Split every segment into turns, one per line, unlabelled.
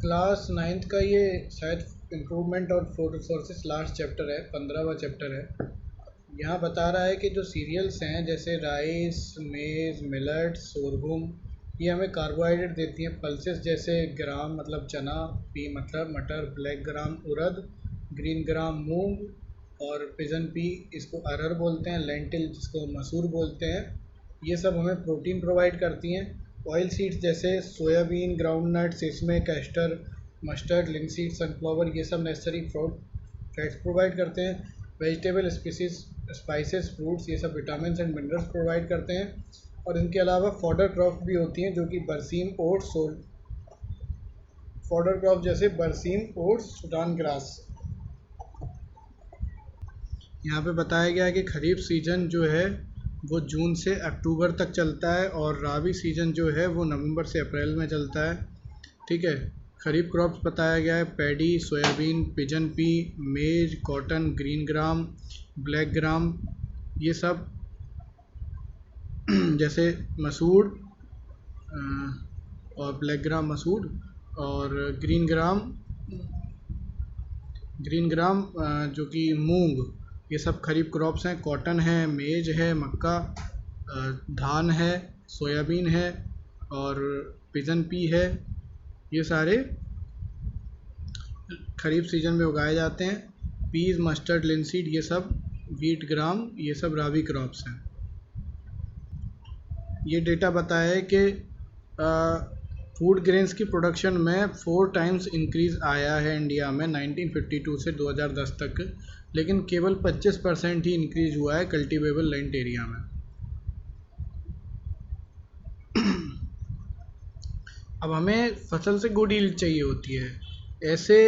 Class ninth का ये शायद इम्प्रूवमेंट और फूड रिसोर्सेज लास्ट चैप्टर है, 15वां चैप्टर है। यहाँ बता रहा है कि जो सीरियल्स हैं जैसे राइस, मेज, मिलेट, सोरगुम, ये हमें कार्बोहाइड्रेट देती हैं। पल्सेस जैसे ग्राम मतलब चना, पी मतलब मटर, ब्लैक ग्राम उड़द, ग्रीन ग्राम मूंग और पिजन पी इसको अरहर बोलते हैं, लेंटिल जिसको मसूर बोलते हैं, ये सब हमें प्रोटीन प्रोवाइड करती हैं। ऑयल सीड्स जैसे soybean, groundnut, sesame, castor, mustard, linseed, sunflower, ये सब नेसेसरी फैट्स प्रोवाइड करते हैं। वेजिटेबल स्पीसीज, स्पाइसेस, फ्रूट्स, ये सब विटामिन एंड मिनरल्स प्रोवाइड करते हैं। और इनके अलावा फॉडर क्रॉप भी होती हैं जो कि बरसीम, ओट्स, फॉडर क्रॉप जैसे बरसीम, ओट्स, सुडान ग्रास। यहाँ पे बताया गया है कि खरीफ सीजन जो है वो जून से अक्टूबर तक चलता है और राबी सीजन जो है वो नवंबर से अप्रैल में चलता है। ठीक है। खरीफ क्रॉप्स बताया गया है पैडी, सोयाबीन, पिजन पी, मेज, cotton, green gram, black gram, ये सब जैसे मसूर और ब्लैक ग्राम मसूर और ग्रीन ग्राम जो कि मूंग, ये सब खरीफ क्रॉप्स हैं। कॉटन है, मेज है, मक्का, धान है, सोयाबीन है और पिजन पी है, ये सारे खरीफ सीजन में उगाए जाते हैं। पीज, मस्टर्ड, लिंसीड, ये सब वीट ग्राम, ये सब राबी क्रॉप्स हैं। ये डेटा बताया है कि फूड ग्रेन्स की प्रोडक्शन में 4 टाइम्स इंक्रीज़ आया है इंडिया में 1952 से 2010 तक, लेकिन केवल 25% ही इंक्रीज़ हुआ है कल्टीवेबल लैंड एरिया में। अब हमें फसल से गुड यील्ड चाहिए होती है। ऐसे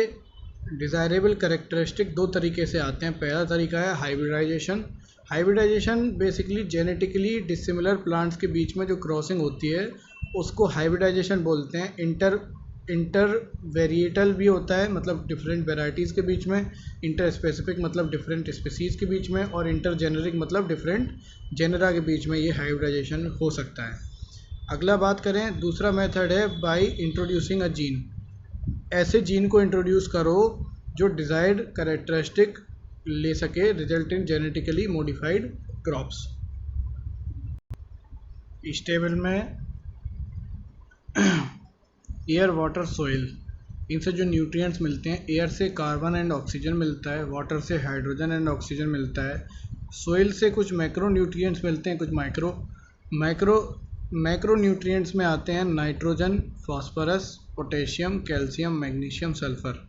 डिज़ायरेबल कैरेक्टरिस्टिक दो तरीके से आते हैं। पहला तरीका है hybridization. Hybridization basically genetically dissimilar plants के बीच में जो क्रॉसिंग होती है उसको हाइब्रिडाइजेशन बोलते हैं। इंटर वेरिएटल भी होता है, मतलब डिफरेंट वेराइटीज़ के बीच में, इंटर स्पेसिफिक मतलब डिफरेंट स्पीसीज़ के बीच में, और इंटर जेनेरिक मतलब डिफरेंट जेनरा के बीच में ये हाइब्रिडाइजेशन हो सकता है। अगला बात करें, दूसरा मेथड है बाय इंट्रोड्यूसिंग अ जीन। ऐसे जीन को इंट्रोड्यूस करो जो डिज़ायर्ड कैरेक्टरिस्टिक ले सके, result in genetically modified crops. इस टेबल में एयर, वाटर, सॉइल, इनसे जो न्यूट्रिएंट्स मिलते हैं, एयर से कार्बन एंड ऑक्सीजन मिलता है, वाटर से हाइड्रोजन एंड ऑक्सीजन मिलता है, सॉइल से कुछ मैक्रो न्यूट्रिएंट्स मिलते हैं, कुछ मैक्रो न्यूट्रिएंट्स में आते हैं nitrogen, phosphorus, potassium, calcium, magnesium, sulphur.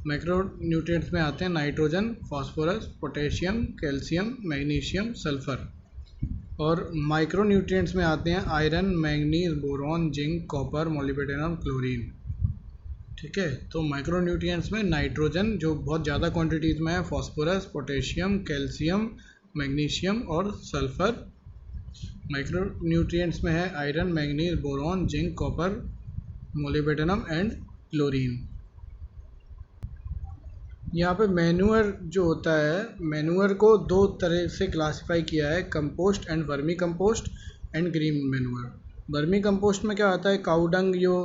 Macro nutrients में आते हैं nitrogen, phosphorus, potassium, calcium, magnesium, sulphur. और माइक्रो न्यूट्रिएंट्स में आते हैं iron, manganese, boron, zinc, copper, molybdenum, chlorine. ठीक है। तो माइक्रो न्यूट्रिएंट्स में नाइट्रोजन जो बहुत ज़्यादा क्वांटिटीज़ में है, फास्फोरस, पोटेशियम, कैल्शियम, मैग्नीशियम और सल्फर। माइक्रो न्यूट्रिएंट्स में है iron, manganese, boron, zinc, copper, molybdenum and chlorine. यहाँ पे मैन्यूअर जो होता है, मैन्यूअर को दो तरह से क्लासिफाई किया है, compost and vermi compost and green manure. Vermi compost में क्या आता है, काऊ डंग, जो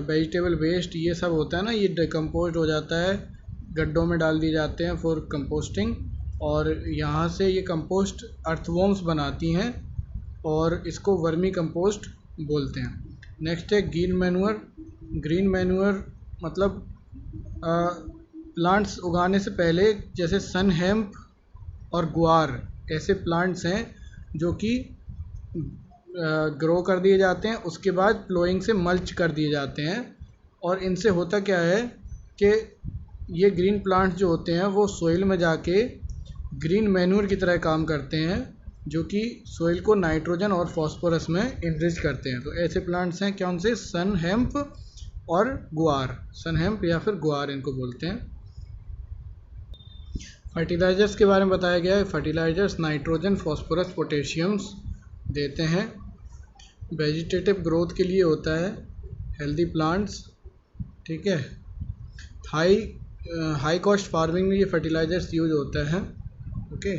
वेजिटेबल वेस्ट, ये सब होता है ना, ये डिकम्पोज हो जाता है, गड्ढों में डाल दिए जाते हैं फॉर कंपोस्टिंग, और यहाँ से ये कंपोस्ट अर्थवॉर्म्स बनाती हैं और इसको वर्मी कंपोस्ट बोलते हैं। नेक्स्ट है ग्रीन मैन्यूअर। ग्रीन मैन्यूअर मतलब प्लांट्स उगाने से पहले, जैसे सन हेम्प और गुआर ऐसे प्लांट्स हैं जो कि ग्रो कर दिए जाते हैं, उसके बाद प्लोइंग से मल्च कर दिए जाते हैं। और इनसे होता क्या है कि ये ग्रीन प्लांट्स जो होते हैं वो सोइल में जाके ग्रीन मैन्यूर की तरह काम करते हैं, जो कि सोइल को नाइट्रोजन और फास्फोरस में इनरिच करते हैं। तो ऐसे प्लांट्स हैं कौन से, सन हेम्प और गुआर। सन हेम्प या फिर गुआर इनको बोलते हैं। फर्टिलाइज़र्स के बारे में बताया गया है। फर्टिलाइज़र्स नाइट्रोजन, फास्फोरस, पोटेशियम्स देते हैं। वेजिटेटिव ग्रोथ के लिए होता है, हेल्दी प्लांट्स। ठीक है। हाई कॉस्ट फार्मिंग में ये फर्टिलाइज़र्स यूज होता है। ओके।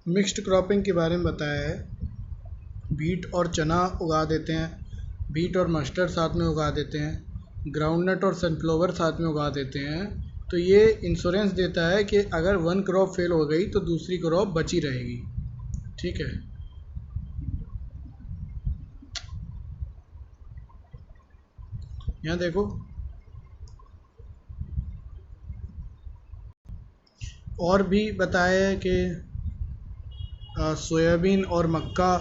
मिक्स्ड क्रॉपिंग के बारे में बताया है। बीट और चना उगा देते हैं, बीट और मस्टर्ड साथ में उगा देते हैं, ग्राउंडनट और सनफ्लावर साथ में उगा देते हैं। तो ये इंश्योरेंस देता है कि अगर वन क्रॉप फेल हो गई तो दूसरी क्रॉप बची रहेगी। ठीक है। यहाँ देखो और भी बताया है कि सोयाबीन और मक्का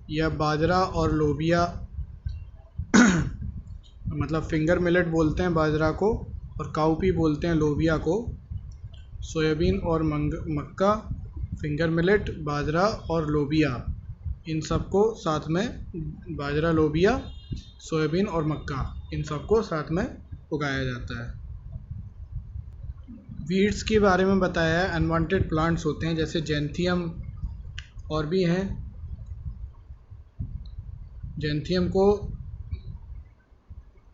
या बाजरा और लोबिया मतलब फिंगर मिलेट बोलते हैं बाजरा को और काउपी बोलते हैं लोबिया को। सोयाबीन और मक्का, फिंगर मिलेट, बाजरा और लोबिया, इन सबको साथ में, बाजरा, लोबिया, सोयाबीन और मक्का, इन सबको साथ में उगाया जाता है। वीड्स के बारे में बताया है। अनवांटेड प्लांट्स होते हैं जैसे जेंथियम, और भी हैं। जेंथियम को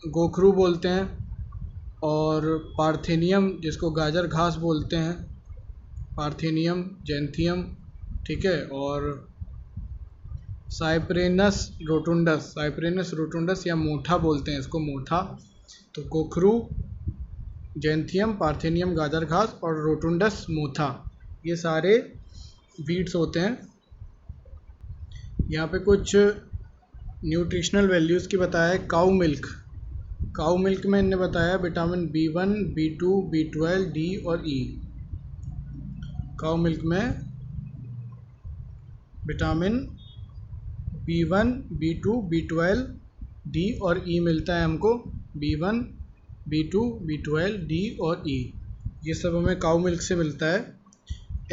गोखरू बोलते हैं, और पार्थेनियम जिसको गाजर घास बोलते हैं, पार्थेनियम, जेंथियम, ठीक है। और साइप्रेनस रोटुंडस या मोठा बोलते हैं इसको, मोठा। तो गोखरू, जेंथियम, पार्थेनियम गाजर घास और रोटुंडस मोथा, ये सारे वीड्स होते हैं। यहाँ पे कुछ न्यूट्रिशनल वैल्यूज़ की बताया है। काऊ मिल्क में इन्हें बताया vitamin B1, B2, B12, D और E। काऊ मिल्क में vitamin B1, B2, B12, D और E मिलता है हमको। B1, B2, B12, D और E, ये सब हमें काऊ मिल्क से मिलता है।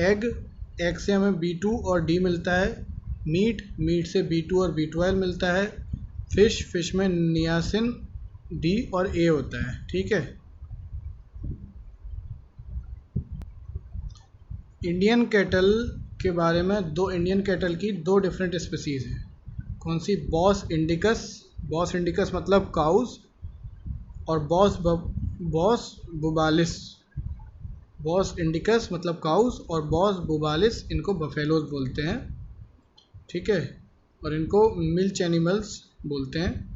एग से हमें B2 और D मिलता है। मीट से B2 और B12 मिलता है। फिश में नियासिन, D और A होता है। ठीक है। इंडियन कैटल के बारे में, इंडियन कैटल की दो डिफरेंट स्पीसीज़ हैं। कौन सी? बॉस इंडिकस मतलब काउस, और बॉस बुबालिस। बॉस इंडिकस मतलब काउस और बॉस बुबालिस इनको बफेलोज बोलते हैं। ठीक है। और इनको मिल्च एनिमल्स बोलते हैं।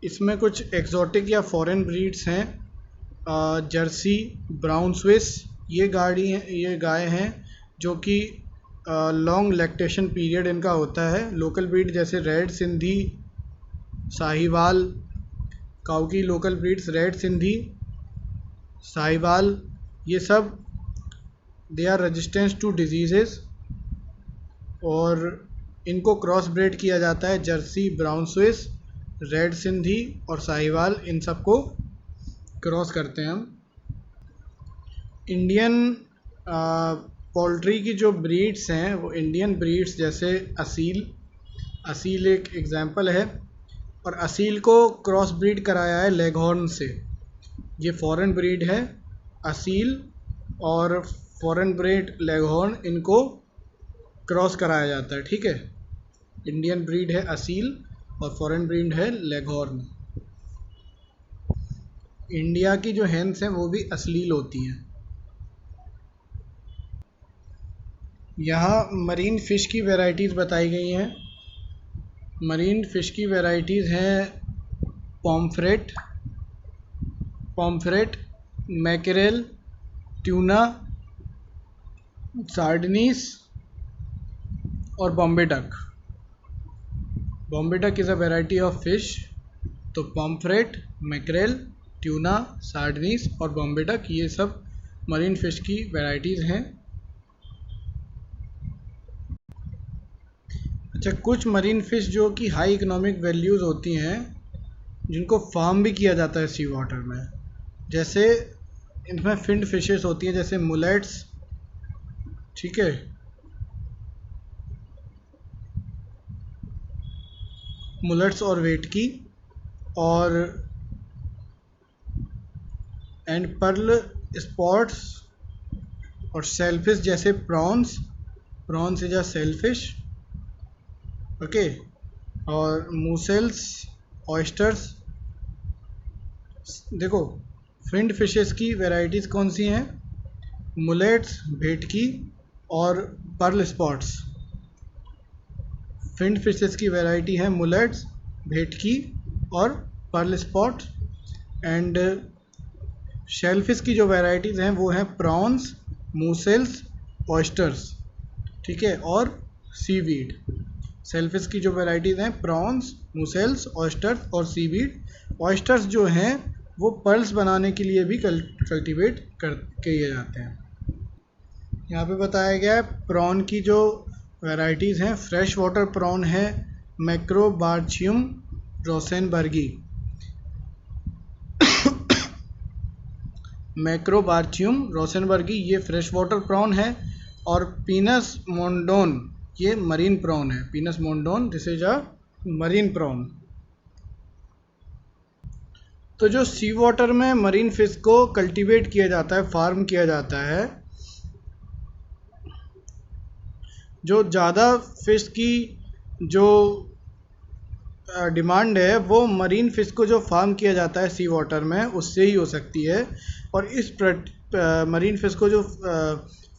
इसमें कुछ एक्सोटिक या फॉरेन ब्रीड्स हैं। जर्सी, ब्राउन स्विस, ये गाय हैं जो कि लॉन्ग लैक्टेशन पीरियड इनका होता है। लोकल ब्रीड जैसे रेड सिंधी, साहिवाल, काऊ की local breeds red Sindhi, Sahiwal, ये सब they are resistance to diseases, और इनको क्रॉस ब्रीड किया जाता है। Jersey, brown Swiss, red Sindhi और साहिवाल, इन सबको क्रॉस करते हैं हम। इंडियन पोल्ट्री की जो ब्रीड्स हैं वो इंडियन ब्रीड्स जैसे असील एक एग्जांपल है, और असील को क्रॉस ब्रीड कराया है लेगहॉर्न से। ये फॉरेन ब्रीड है असील, और फॉरेन ब्रीड लेगहॉर्न, इनको क्रॉस कराया जाता है। ठीक है। इंडियन ब्रीड है असील और फॉरेन ब्रीड है लेगहॉर्न। इंडिया की जो हेन्स हैं वो भी अश्लील होती हैं। यहाँ मरीन फ़िश की वैरायटीज़ बताई गई हैं। मरीन फ़िश की वैरायटीज़ हैं पॉम्फ्रेट, मैकेरेल, ट्यूना, सार्डिनीस और Bombay duck. Bombay duck is a variety of fish. तो पॉम्फ्रेट, मैकेरेल, ट्यूना, सार्डिनीस और बॉम्बे डक, ये सब मरीन फ़िश की वैरायटीज़ हैं। अच्छा, कुछ मरीन फ़िश जो कि हाई इकोनॉमिक वैल्यूज़ होती हैं, जिनको फार्म भी किया जाता है सी वाटर में, जैसे इनमें फिन्ड फिशेस होती हैं जैसे मुलेट्स। ठीक है। मुलेट्स और वेटकी, और एंड पर्ल स्पॉट्स, और सेलफिश जैसे prawns is a shellfish. Okay. और मूसेल्स, ऑयस्टर्स। देखो फिन्ड फिशेस की वैरायटीज़ कौन सी हैं? मुलेट्स भेटकी और पर्ल स्पॉट्स। फिन्ड फिशेस की वैरायटी है मुलेट्स, भेटकी और पर्ल स्पॉट। एंड शेलफिश की जो वैरायटीज़ हैं वो हैं प्रॉन्स, मूसेल्स, ऑयस्टर्स, ठीक है, और सीवीड। शेलफिश की जो वैराइटीज़ हैं प्रॉन्स, मूसेल्स, ऑयस्टर्स और सीवीड। ऑयस्टर्स जो हैं वो पर्ल्स बनाने के लिए भी कल्टीवेट किए जाते हैं। यहाँ पे बताया गया है प्रॉन की जो वैराइटीज़ हैं। फ्रेश वाटर प्रॉन है मैक्रोबार्चियम रोसेनबर्गी, मैक्रोबार्चियम रोसेनबर्गी ये फ्रेश वाटर प्रॉन है। और पीनस मोंडोन ये मरीन प्रॉन है। Penaeus monodon this is a marine prawn. तो जो सी वाटर में मरीन फिश को कल्टीवेट किया जाता है, फार्म किया जाता है, जो ज़्यादा फिश की जो डिमांड है वो मरीन फिश को जो फार्म किया जाता है सी वाटर में उससे ही हो सकती है। और इस मरीन फिश को जो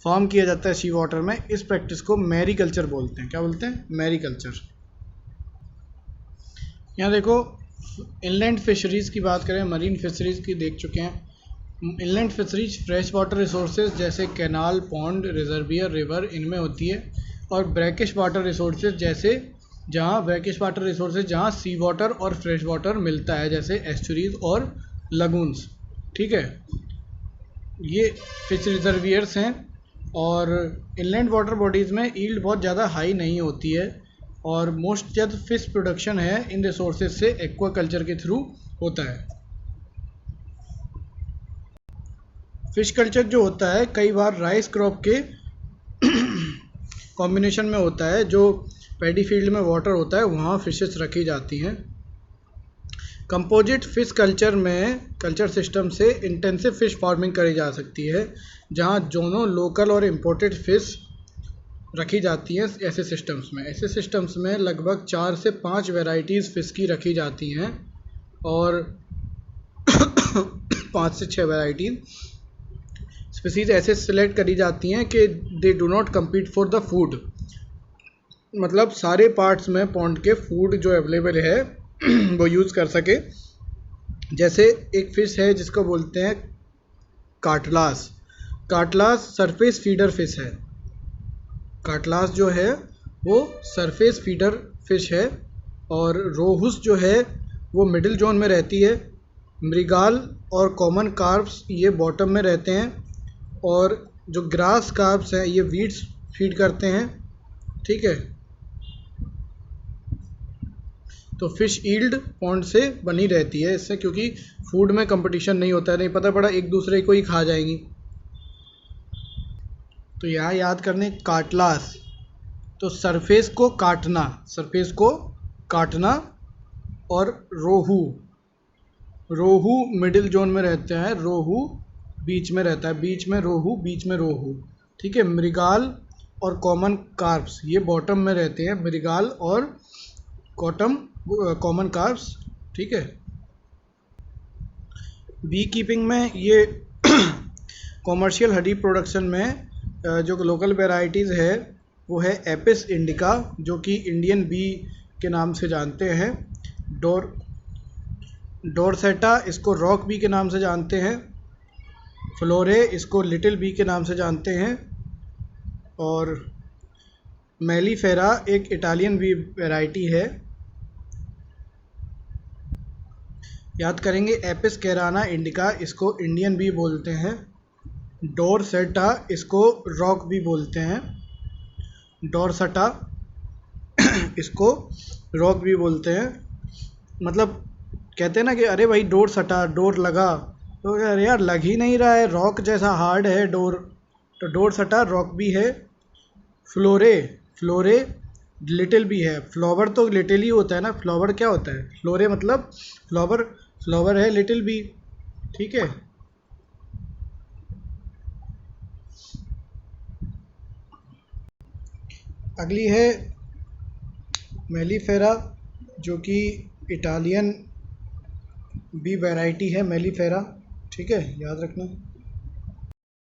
फार्म किया जाता है सी वाटर में, इस प्रैक्टिस को मैरीकल्चर बोलते हैं। क्या बोलते हैं? मैरीकल्चर। यहाँ देखो इनलैंड फिशरीज़ की बात करें, मरीन फिशरीज़ की देख चुके हैं। Inland fisheries fresh water resources जैसे कैनाल, पॉन्ड, रिजर्वियर, रिवर इनमें होती है। और ब्रैकिश वाटर रिसोर्सेज जैसे जहाँ सी वाटर और फ्रेश वाटर मिलता है, जैसे एस्चुरीज और लगून्स, ठीक है, ये फिश रिजर्वियर्स हैं। और इनलैंड वाटर बॉडीज़ में यील्ड बहुत ज़्यादा हाई नहीं होती है और मोस्ट ज़्यादा फिश प्रोडक्शन है इन रिसोर्सेज से एक्वाकल्चर के थ्रू होता है। फिश कल्चर जो होता है कई बार राइस क्रॉप के कॉम्बिनेशन में होता है। जो पैडी फील्ड में वाटर होता है वहाँ फिशेस रखी जाती हैं। कंपोजिट फिश कल्चर सिस्टम से इंटेंसिव फिश फार्मिंग करी जा सकती है, जहाँ दोनों लोकल और इम्पोर्टेड फिश रखी जाती हैं। ऐसे सिस्टम्स में लगभग 4 से 5 वैरायटीज़ फिश की रखी जाती हैं और 5 से 6 वैरायटीज़ स्पीसीज ऐसे सिलेक्ट करी जाती हैं कि they do not compete for the food. मतलब सारे पार्ट्स में पॉन्ड के फूड जो अवेलेबल है वो यूज़ कर सके। जैसे एक फ़िश है जिसको बोलते हैं काटलास। सरफेस फीडर फिश है। काटलास जो है वो सरफेस फीडर फिश है। और रोहुस जो है वो मिडिल जोन में रहती है। मृगाल और कॉमन कार्प्स ये बॉटम में रहते हैं। और जो ग्रास कार्प्स हैं ये वीड्स फीड करते हैं, ठीक है। तो फिश ईल्ड पॉन्ड से बनी रहती है इससे, क्योंकि फूड में कंपटीशन नहीं होता है, नहीं पता पड़ा एक दूसरे को ही खा जाएंगी। तो यहाँ याद करने काटलास, तो सरफेस को काटना। और रोहू मिडिल जोन में रहते हैं, रोहू बीच में रहता है, बीच में रोहू, ठीक है। मृगाल और कॉमन कार्प्स ये बॉटम में रहते हैं, मृगाल और कॉमन कार्प्स, ठीक है। बी कीपिंग में ये कॉमर्शियल हनी प्रोडक्शन में जो लोकल वेराइटीज़ है वो है एपिस इंडिका, जो कि इंडियन बी के नाम से जानते हैं। डोरसेटा इसको रॉक बी के नाम से जानते हैं। फ्लोरे इसको लिटिल बी के नाम से जानते हैं। और मेलीफेरा एक इटालियन बी वैरायटी है। याद करेंगे एपिस कैराना इंडिका इसको इंडियन बी बोलते हैं। डोरसेटा इसको रॉक बी बोलते हैं। डोरसेटा इसको रॉक बी बोलते हैं। मतलब कहते हैं ना कि अरे भाई डोर सटा, डोर लगा, तो अरे यार लग ही नहीं रहा है, रॉक जैसा हार्ड है डोर, तो डोर सटा रॉक भी है। फ्लोरे लिटिल भी है। फ्लावर तो लिटिल ही होता है ना, फ्लावर क्या होता है? फ्लोरे मतलब फ्लावर है लिटिल भी, ठीक है। अगली है मेलीफेरा, जो कि इटालियन बी वैरायटी है मेलीफेरा, ठीक है, याद रखना।